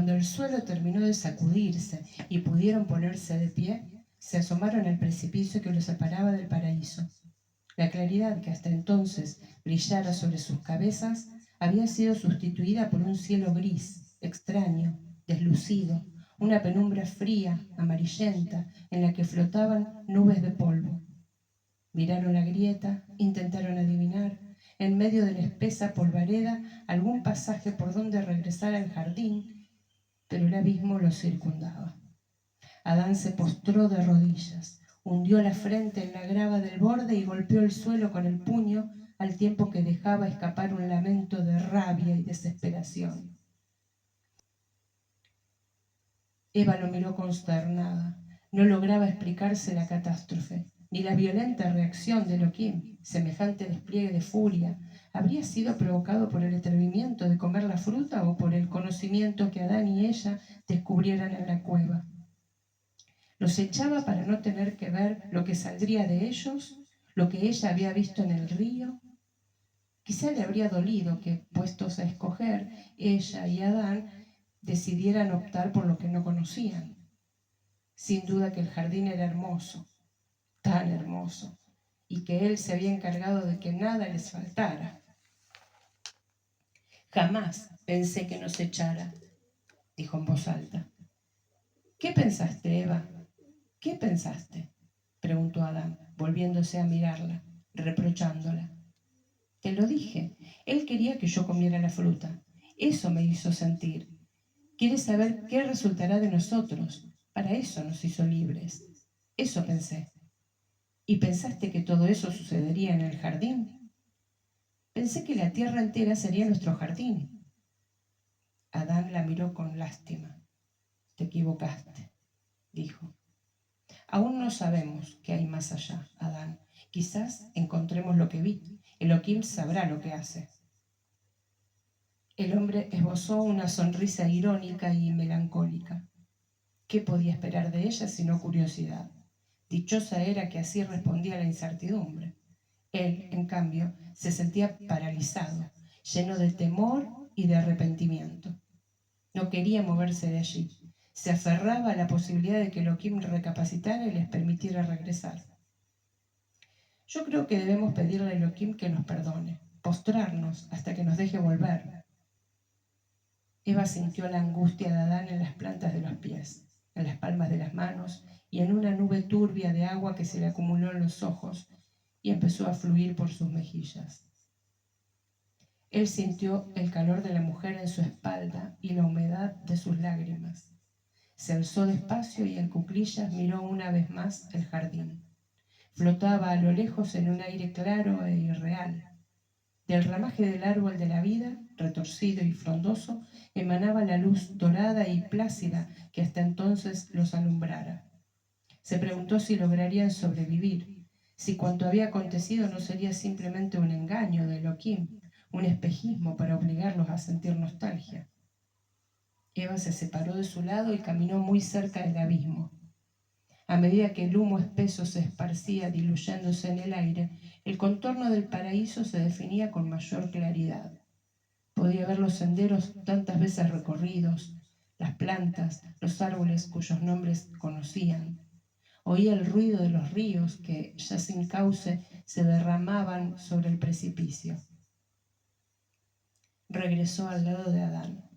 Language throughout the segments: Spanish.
Cuando el suelo terminó de sacudirse y pudieron ponerse de pie, se asomaron al precipicio que los separaba del paraíso. La claridad que hasta entonces brillara sobre sus cabezas había sido sustituida por un cielo gris, extraño, deslucido, una penumbra fría, amarillenta, en la que flotaban nubes de polvo. Miraron la grieta, intentaron adivinar, en medio de la espesa polvareda, algún pasaje por donde regresar al jardín, pero el abismo los circundaba. Adán se postró de rodillas, hundió la frente en la grava del borde y golpeó el suelo con el puño, al tiempo que dejaba escapar un lamento de rabia y desesperación. Eva lo miró consternada. No lograba explicarse la catástrofe, ni la violenta reacción de Elohim. Semejante despliegue de furia habría sido provocado por el atrevimiento de comer la fruta o por el conocimiento que Adán y ella descubrieran en la cueva. ¿Los echaba para no tener que ver lo que saldría de ellos, lo que ella había visto en el río? Quizá le habría dolido que, puestos a escoger, ella y Adán decidieran optar por lo que no conocían. Sin duda que el jardín era hermoso, tan hermoso, y que él se había encargado de que nada les faltara. Jamás pensé que nos echara, dijo en voz alta. ¿Qué pensaste, Eva? ¿Qué pensaste?, preguntó Adán, volviéndose a mirarla, reprochándola. Te lo dije, él quería que yo comiera la fruta. Eso me hizo sentir. Quiere saber qué resultará de nosotros. Para eso nos hizo libres. Eso pensé. ¿Y pensaste que todo eso sucedería en el jardín? Pensé que la tierra entera sería nuestro jardín. Adán la miró con lástima. Te equivocaste, dijo. Aún no sabemos qué hay más allá, Adán. Quizás encontremos lo que vi. Elohim sabrá lo que hace. El hombre esbozó una sonrisa irónica y melancólica. ¿Qué podía esperar de ella sino curiosidad? Dichosa era que así respondía a la incertidumbre. Él, en cambio, se sentía paralizado, lleno de temor y de arrepentimiento. No quería moverse de allí. Se aferraba a la posibilidad de que Elohim recapacitara y les permitiera regresar. Yo creo que debemos pedirle a Elohim que nos perdone, postrarnos hasta que nos deje volver. Eva sintió la angustia de Adán en las plantas de los pies, en las palmas de las manos y en una nube turbia de agua que se le acumuló en los ojos y empezó a fluir por sus mejillas. Él sintió el calor de la mujer en su espalda y la humedad de sus lágrimas. Se alzó despacio y en cuclillas miró una vez más el jardín. Flotaba a lo lejos en un aire claro e irreal. Del ramaje del árbol de la vida, retorcido y frondoso, emanaba la luz dorada y plácida que hasta entonces los alumbrara. Se preguntó si lograrían sobrevivir, si cuanto había acontecido no sería simplemente un engaño de Elohim, un espejismo para obligarlos a sentir nostalgia. Eva se separó de su lado y caminó muy cerca del abismo. A medida que el humo espeso se esparcía diluyéndose en el aire, el contorno del paraíso se definía con mayor claridad. Podía ver los senderos tantas veces recorridos, las plantas, los árboles cuyos nombres conocían. Oía el ruido de los ríos que, ya sin cauce, se derramaban sobre el precipicio. Regresó al lado de Adán.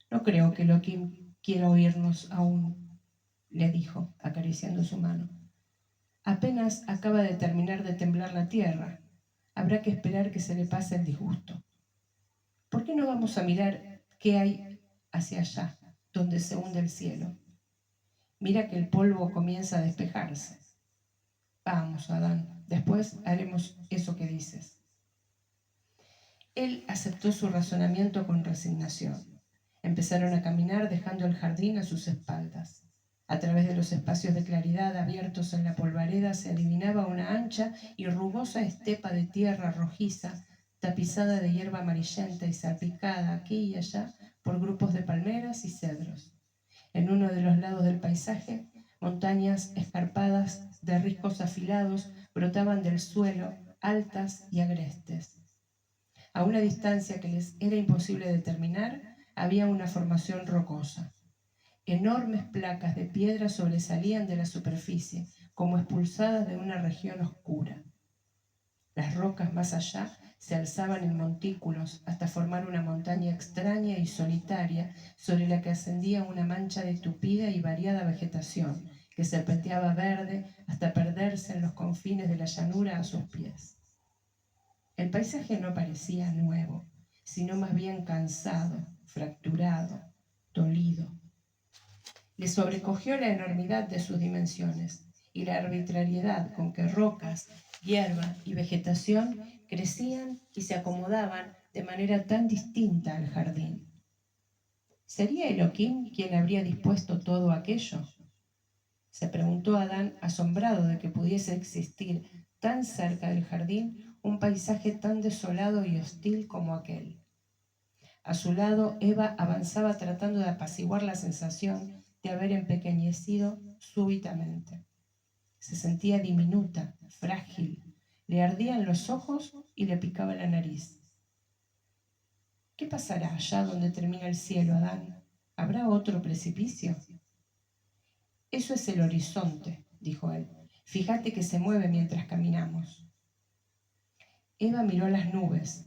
No creo que Elohim quiera oírnos aún, le dijo, acariciando su mano. Apenas acaba de terminar de temblar la tierra. Habrá que esperar que se le pase el disgusto. ¿Por qué no vamos a mirar qué hay hacia allá, donde se hunde el cielo? Mira que el polvo comienza a despejarse. Vamos, Adán, después haremos eso que dices. Él aceptó su razonamiento con resignación. Empezaron a caminar dejando el jardín a sus espaldas. A través de los espacios de claridad abiertos en la polvareda se adivinaba una ancha y rugosa estepa de tierra rojiza, tapizada de hierba amarillenta y salpicada aquí y allá por grupos de palmeras y cedros. En uno de los lados del paisaje, montañas escarpadas de riscos afilados brotaban del suelo, altas y agrestes. A una distancia que les era imposible determinar, había una formación rocosa. Enormes placas de piedra sobresalían de la superficie, como expulsadas de una región oscura. Las rocas más allá se alzaban en montículos hasta formar una montaña extraña y solitaria sobre la que ascendía una mancha de tupida y variada vegetación que serpenteaba verde hasta perderse en los confines de la llanura a sus pies. El paisaje no parecía nuevo, sino más bien cansado, fracturado, dolido. Le sobrecogió la enormidad de sus dimensiones y la arbitrariedad con que rocas, hierba y vegetación crecían y se acomodaban de manera tan distinta al jardín. ¿Sería Elohim quien habría dispuesto todo aquello? Se preguntó Adán, asombrado de que pudiese existir tan cerca del jardín un paisaje tan desolado y hostil como aquel. A su lado, Eva avanzaba tratando de apaciguar la sensación de haber empequeñecido súbitamente. Se sentía diminuta, frágil, le ardían los ojos y le picaba la nariz. ¿Qué pasará allá donde termina el cielo, Adán? ¿Habrá otro precipicio? Eso es el horizonte, dijo él. Fíjate que se mueve mientras caminamos. Eva miró las nubes.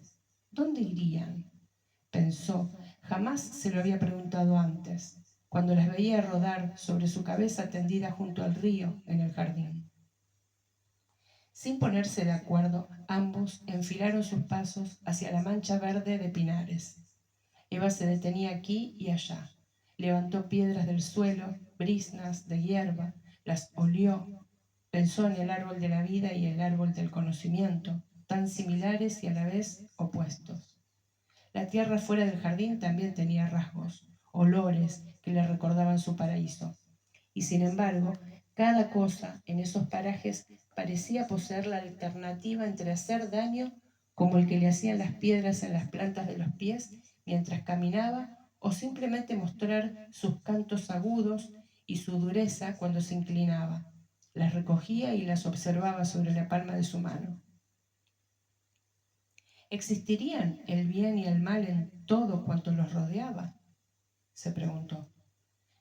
¿Dónde irían? Pensó, jamás se lo había preguntado antes, cuando las veía rodar sobre su cabeza tendida junto al río en el jardín. Sin ponerse de acuerdo, ambos enfilaron sus pasos hacia la mancha verde de pinares. Eva se detenía aquí y allá. Levantó piedras del suelo, briznas de hierba, las olió. Pensó en el árbol de la vida y el árbol del conocimiento, tan similares y a la vez opuestos. La tierra fuera del jardín también tenía rasgos, olores que le recordaban su paraíso. Y sin embargo, cada cosa en esos parajes parecía poseer la alternativa entre hacer daño, como el que le hacían las piedras en las plantas de los pies mientras caminaba, o simplemente mostrar sus cantos agudos y su dureza cuando se inclinaba. Las recogía y las observaba sobre la palma de su mano. ¿Existirían el bien y el mal en todo cuanto los rodeaba? Se preguntó.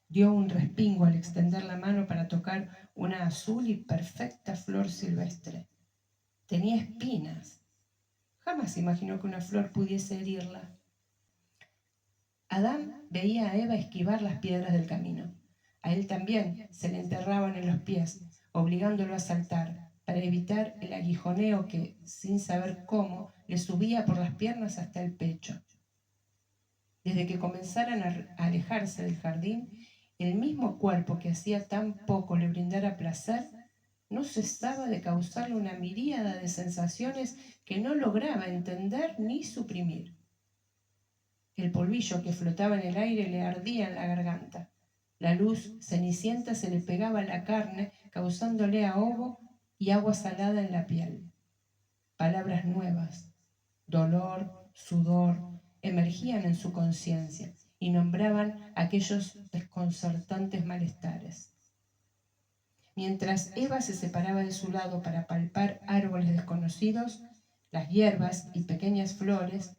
Dio un respingo al extender la mano para tocar una azul y perfecta flor silvestre. Tenía espinas. Jamás imaginó que una flor pudiese herirla. Adán veía a Eva esquivar las piedras del camino. A él también se le enterraban en los pies, obligándolo a saltar, para evitar el aguijoneo que, sin saber cómo, le subía por las piernas hasta el pecho. Desde que comenzaran a alejarse del jardín, el mismo cuerpo que hacía tan poco le brindara placer, no cesaba de causarle una miríada de sensaciones que no lograba entender ni suprimir. El polvillo que flotaba en el aire le ardía en la garganta. La luz cenicienta se le pegaba a la carne, causándole ahogo y agua salada en la piel. Palabras nuevas, dolor, sudor, emergían en su conciencia y nombraban aquellos desconcertantes malestares. Mientras Eva se separaba de su lado para palpar árboles desconocidos, las hierbas y pequeñas flores,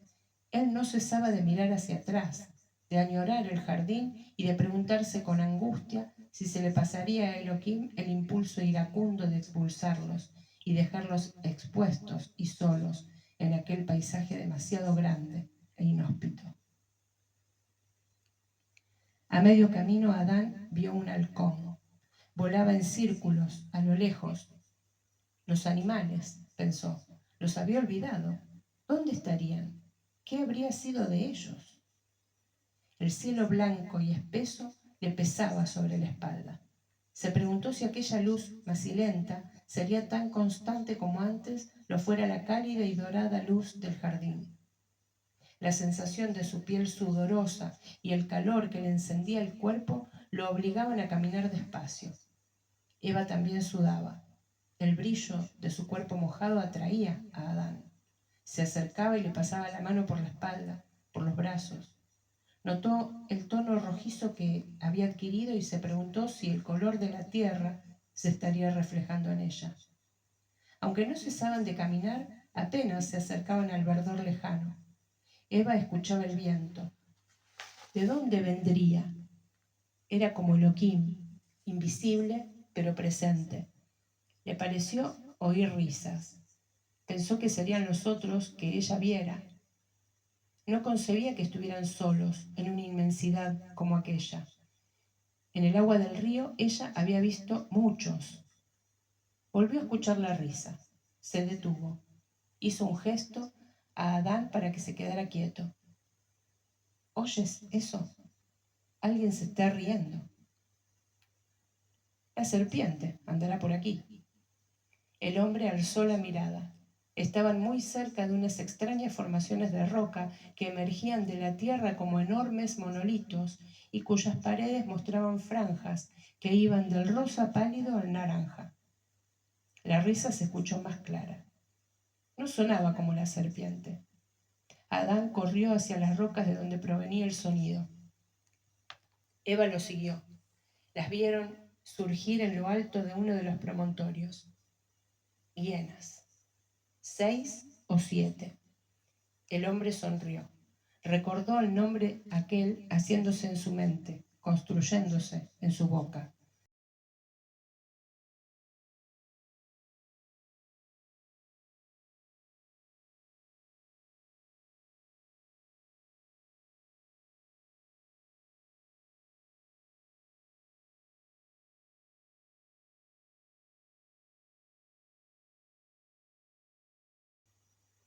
él no cesaba de mirar hacia atrás, de añorar el jardín y de preguntarse con angustia si se le pasaría a Elohim el impulso iracundo de expulsarlos y dejarlos expuestos y solos en aquel paisaje demasiado grande e inhóspito. A medio camino Adán vio un halcón. Volaba en círculos a lo lejos. Los animales, pensó, los había olvidado. ¿Dónde estarían? ¿Qué habría sido de ellos? El cielo blanco y espeso le pesaba sobre la espalda. Se preguntó si aquella luz macilenta sería tan constante como antes lo fuera la cálida y dorada luz del jardín. La sensación de su piel sudorosa y el calor que le encendía el cuerpo lo obligaban a caminar despacio. Eva también sudaba. El brillo de su cuerpo mojado atraía a Adán. Se acercaba y le pasaba la mano por la espalda, por los brazos. Notó el tono rojizo que había adquirido y se preguntó si el color de la tierra se estaría reflejando en ella. Aunque no cesaban de caminar, apenas se acercaban al verdor lejano. Eva escuchaba el viento. ¿De dónde vendría? Era como Elohim, invisible pero presente. Le pareció oír risas. Pensó que serían los otros que ella viera. No concebía que estuvieran solos en una inmensidad como aquella. En el agua del río ella había visto muchos. Volvió a escuchar la risa. Se detuvo. Hizo un gesto a Adán para que se quedara quieto. ¿Oyes eso? Alguien se está riendo. La serpiente andará por aquí. El hombre alzó la mirada. Estaban muy cerca de unas extrañas formaciones de roca que emergían de la tierra como enormes monolitos y cuyas paredes mostraban franjas que iban del rosa pálido al naranja. La risa se escuchó más clara. No sonaba como la serpiente. Adán corrió hacia las rocas de donde provenía el sonido. Eva lo siguió. Las vieron surgir en lo alto de uno de los promontorios. Hienas. 6 o 7. El hombre sonrió. Recordó el nombre aquel haciéndose en su mente, construyéndose en su boca.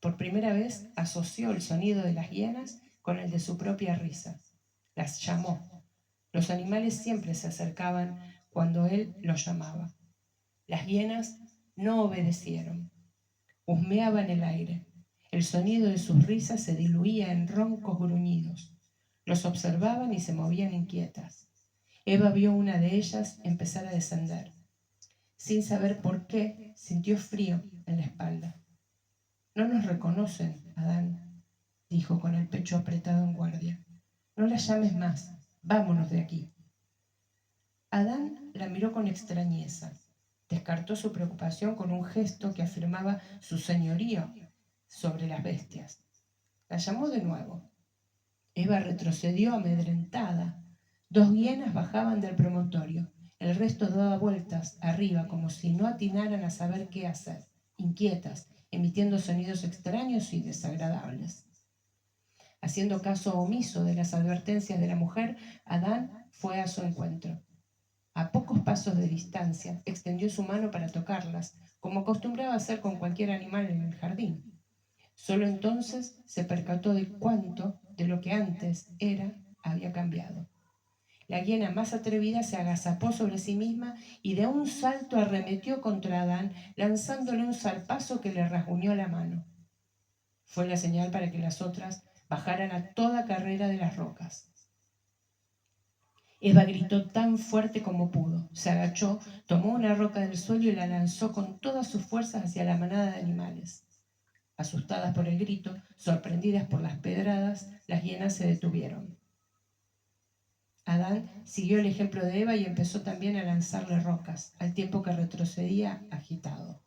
Por primera vez asoció el sonido de las hienas con el de su propia risa. Las llamó. Los animales siempre se acercaban cuando él los llamaba. Las hienas no obedecieron. Husmeaban el aire. El sonido de sus risas se diluía en roncos gruñidos. Los observaban y se movían inquietas. Eva vio una de ellas empezar a descender. Sin saber por qué, sintió frío en la espalda. No nos reconocen, Adán, dijo con el pecho apretado en guardia. No las llames más. Vámonos de aquí. Adán la miró con extrañeza. Descartó su preocupación con un gesto que afirmaba su señorío sobre las bestias. La llamó de nuevo. Eva retrocedió amedrentada. 2 hienas bajaban del promontorio. El resto daba vueltas arriba como si no atinaran a saber qué hacer, inquietas, emitiendo sonidos extraños y desagradables. Haciendo caso omiso de las advertencias de la mujer, Adán fue a su encuentro. A pocos pasos de distancia, extendió su mano para tocarlas, como acostumbraba hacer con cualquier animal en el jardín. Solo entonces se percató de cuánto de lo que antes era había cambiado. La hiena más atrevida se agazapó sobre sí misma y de un salto arremetió contra Adán, lanzándole un zarpazo que le rasguñó la mano. Fue la señal para que las otras bajaran a toda carrera de las rocas. Eva gritó tan fuerte como pudo. Se agachó, tomó una roca del suelo y la lanzó con todas sus fuerzas hacia la manada de animales. Asustadas por el grito, sorprendidas por las pedradas, las hienas se detuvieron. Adán siguió el ejemplo de Eva y empezó también a lanzarle rocas, al tiempo que retrocedía agitado.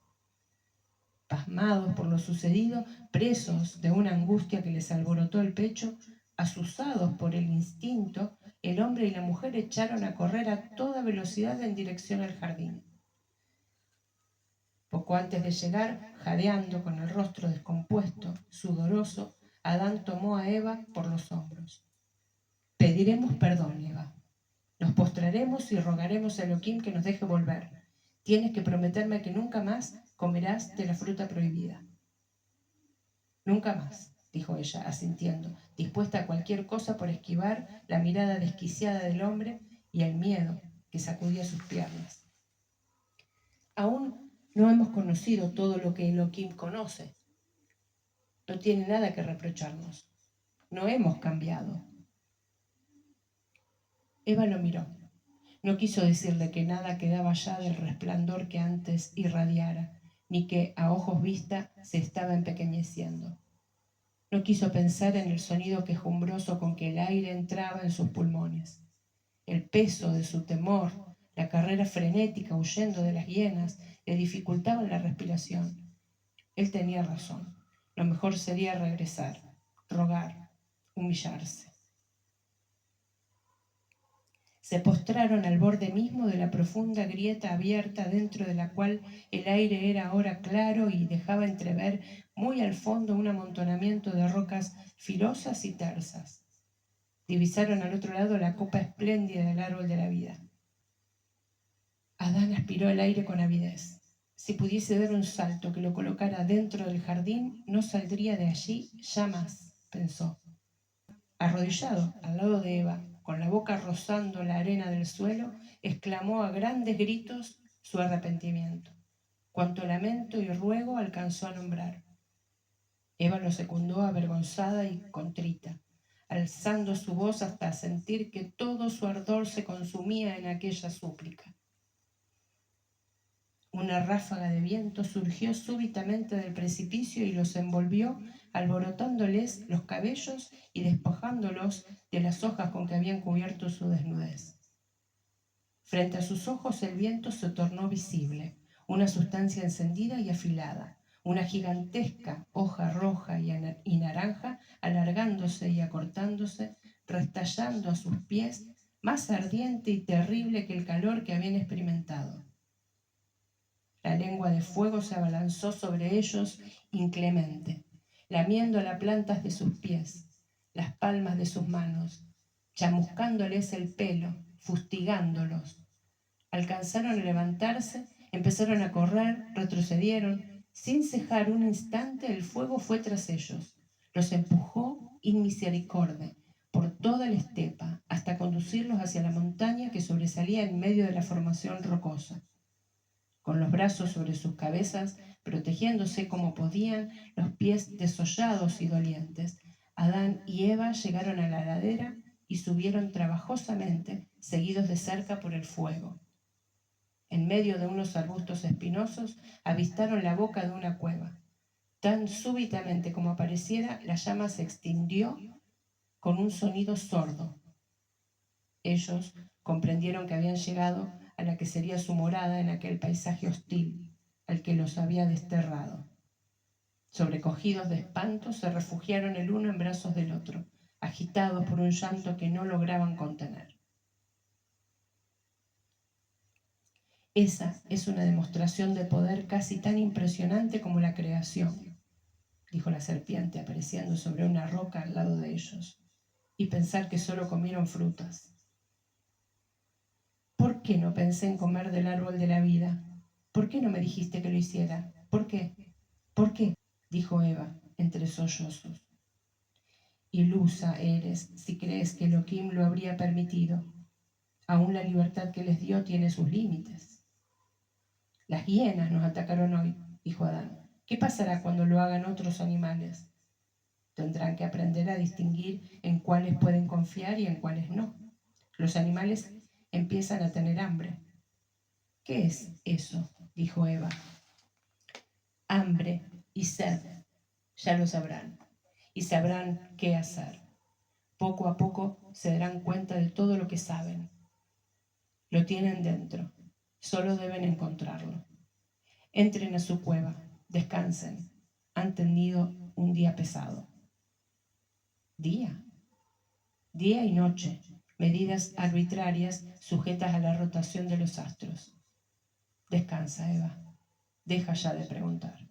Pasmados por lo sucedido, presos de una angustia que les alborotó el pecho, asusados por el instinto, el hombre y la mujer echaron a correr a toda velocidad en dirección al jardín. Poco antes de llegar, jadeando con el rostro descompuesto, sudoroso, Adán tomó a Eva por los hombros. Pediremos perdón, Eva. Nos postraremos y rogaremos a Elohim que nos deje volver. Tienes que prometerme que nunca más comerás de la fruta prohibida. Nunca más, dijo ella, asintiendo, dispuesta a cualquier cosa por esquivar la mirada desquiciada del hombre y el miedo que sacudía sus piernas. Aún no hemos conocido todo lo que Elohim conoce. No tiene nada que reprocharnos. No hemos cambiado. Eva lo miró. No quiso decirle que nada quedaba ya del resplandor que antes irradiara, ni que a ojos vista se estaba empequeñeciendo. No quiso pensar en el sonido quejumbroso con que el aire entraba en sus pulmones. El peso de su temor, la carrera frenética huyendo de las hienas, le dificultaban la respiración. Él tenía razón. Lo mejor sería regresar, rogar, humillarse. Se postraron al borde mismo de la profunda grieta abierta dentro de la cual el aire era ahora claro y dejaba entrever muy al fondo un amontonamiento de rocas filosas y tersas. Divisaron al otro lado la copa espléndida del árbol de la vida. Adán aspiró el aire con avidez. Si pudiese dar un salto que lo colocara dentro del jardín, no saldría de allí ya más, pensó. Arrodillado al lado de Eva, con la boca rozando la arena del suelo, exclamó a grandes gritos su arrepentimiento. Cuanto lamento y ruego alcanzó a nombrar. Eva lo secundó avergonzada y contrita, alzando su voz hasta sentir que todo su ardor se consumía en aquella súplica. Una ráfaga de viento surgió súbitamente del precipicio y los envolvió, alborotándoles los cabellos y despojándolos de las hojas con que habían cubierto su desnudez. Frente a sus ojos el viento se tornó visible, una sustancia encendida y afilada, una gigantesca hoja roja y naranja, alargándose y acortándose, restallando a sus pies, más ardiente y terrible que el calor que habían experimentado. La lengua de fuego se abalanzó sobre ellos inclemente, lamiendo las plantas de sus pies, las palmas de sus manos, chamuscándoles el pelo, fustigándolos. Alcanzaron a levantarse, empezaron a correr, retrocedieron. Sin cejar un instante, el fuego fue tras ellos. Los empujó inmisericordia por toda la estepa, hasta conducirlos hacia la montaña que sobresalía en medio de la formación rocosa. Con los brazos sobre sus cabezas, protegiéndose como podían los pies desollados y dolientes, Adán y Eva llegaron a la ladera y subieron trabajosamente, seguidos de cerca por el fuego. En medio de unos arbustos espinosos, avistaron la boca de una cueva. Tan súbitamente como apareciera, la llama se extinguió con un sonido sordo. Ellos comprendieron que habían llegado a la que sería su morada en aquel paisaje hostil al que los había desterrado. Sobrecogidos de espanto, se refugiaron el uno en brazos del otro, agitados por un llanto que no lograban contener. Esa es una demostración de poder casi tan impresionante como la creación, dijo la serpiente apareciendo sobre una roca al lado de ellos, y pensar que solo comieron frutas. ¿Por qué no pensé en comer del árbol de la vida? ¿Por qué no me dijiste que lo hiciera? ¿Por qué? ¿Por qué? Dijo Eva entre sollozos. Ilusa eres si crees que Elohim lo habría permitido. Aún la libertad que les dio tiene sus límites. Las hienas nos atacaron hoy, dijo Adán. ¿Qué pasará cuando lo hagan otros animales? Tendrán que aprender a distinguir en cuáles pueden confiar y en cuáles no. Los animales empiezan a tener hambre. ¿Qué es eso?, dijo Eva. Hambre y sed, ya lo sabrán, y sabrán qué hacer. Poco a poco se darán cuenta de todo lo que saben. Lo tienen dentro, solo deben encontrarlo. Entren a su cueva, descansen. Han tenido un día pesado. ¿Día? Día y noche, medidas arbitrarias sujetas a la rotación de los astros. Descansa, Eva. Deja ya de preguntar.